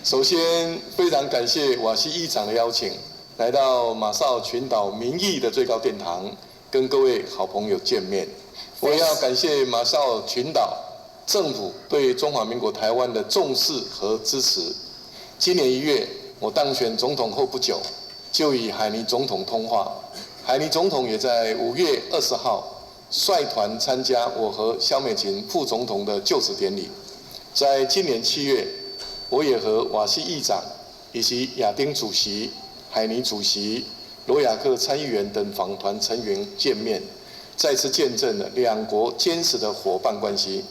首先，非常感谢瓦西议长的邀请，来到马绍尔群岛民意的最高殿堂，跟各位好朋友见面。我也要感谢马绍尔群岛政府对中华民国台湾的重视和支持。今年1月，我当选总统后不久，就与海尼总统通话。海尼总统也在5月20号率团参加我和萧美琴副总统的就职典礼。在今年7月，我也和瓦西议长以及亚丁主席、海尼主席、罗亚克参议员等访团成员见面，再次见证了两国坚实的伙伴关系。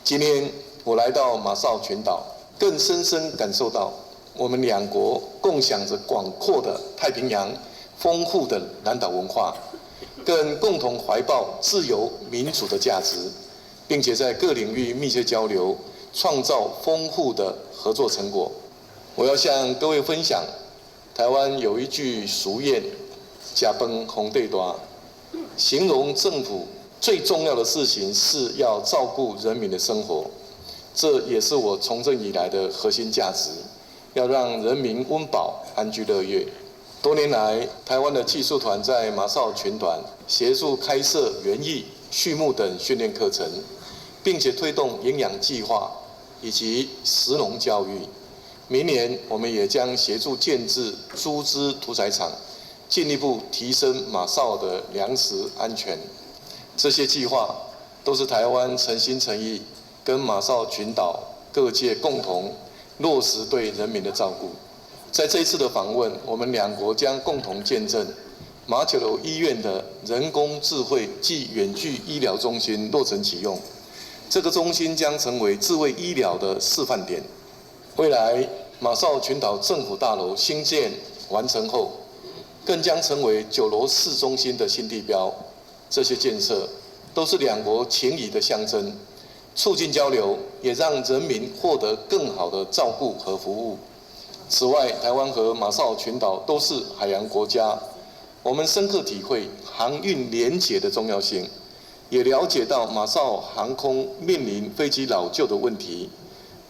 今天我来到马绍尔群岛，更深深感受到我们两国共享着广阔的太平洋、丰富的南岛文化，更共同怀抱自由民主的价值，并且在各领域密切交流，创造丰富的合作成果。我要向各位分享，台湾有一句俗谚："吃饭皇帝大"，形容政府最重要的事情是要照顾人民的生活，这也是我从政以来的核心价值，要让人民温饱、安居乐业。多年来，台湾的技术团在马绍尔群团协助开设园艺、畜牧等训练课程，并且推动营养计划以及食农教育。明年我们也将协助建制猪只屠宰场，进一步提升马绍尔的粮食安全。这些计划都是台湾诚心诚意跟马绍尔群岛各界共同落实对人民的照顾。在这一次的访问，我们两国将共同见证马九楼医院的人工智慧暨远距医疗中心落成启用。这个中心将成为智慧医疗的示范点。未来马绍尔群岛政府大楼兴建完成后，更将成为9楼市中心的新地标。这些建设都是两国情谊的象征，促进交流，也让人民获得更好的照顾和服务。此外，台湾和马绍尔群岛都是海洋国家，我们深刻体会航运连结的重要性，也了解到马绍尔航空面临飞机老旧的问题。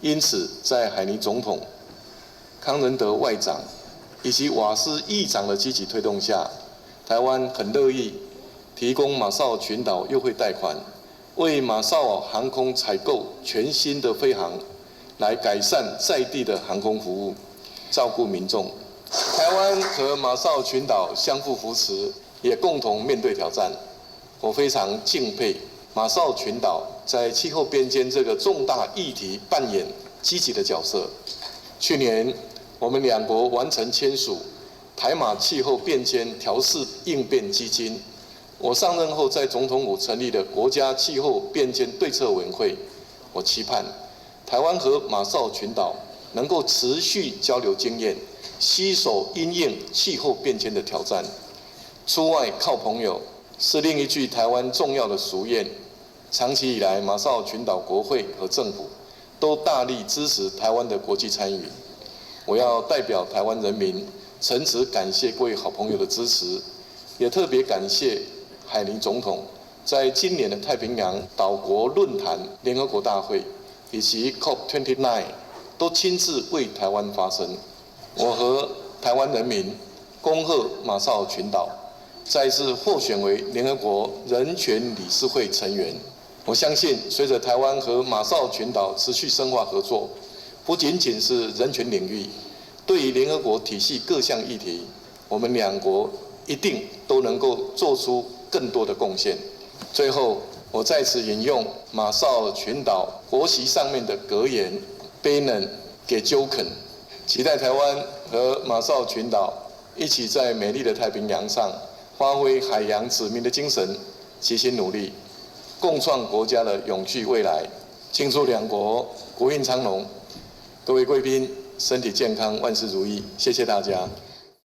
因此，在海尼总统、康仁德外长以及瓦斯议长的积极推动下，台湾很乐意提供马绍尔群岛优惠贷款，为马绍尔航空采购全新的飞航，来改善在地的航空服务，照顾民众。台湾和马绍尔群岛相互扶持，也共同面对挑战。我非常敬佩马绍尔群岛在气候变迁这个重大议题扮演积极的角色。去年，我们两国完成签署台马气候变迁调适应变基金。我上任后，在总统府成立了国家气候变迁对策委员会。我期盼台湾和马绍尔群岛能够持续交流经验，携手因应气候变迁的挑战。出外靠朋友是另一句台湾重要的俗谚。长期以来，马绍尔群岛国会和政府都大力支持台湾的国际参与。我要代表台湾人民诚挚感谢各位好朋友的支持，也特别感谢海尼总统在今年的太平洋岛国论坛联合国大会以及 COP29 都亲自为台湾发声。我和台湾人民恭贺马绍尔群岛再次获选为联合国人权理事会成员。我相信，随着台湾和马绍尔群岛持续深化合作，不仅仅是人权领域，对于联合国体系各项议题，我们两国一定都能够做出更多的贡献。最后，我在此引用马绍尔群岛国旗上面的格言 "Benen Gejoken"， 期待台湾和马绍尔群岛一起在美丽的太平洋上发挥海洋子民的精神，齐心努力，共创国家的永续未来。庆祝两国国运昌隆。各位贵宾，身体健康，万事如意。谢谢大家。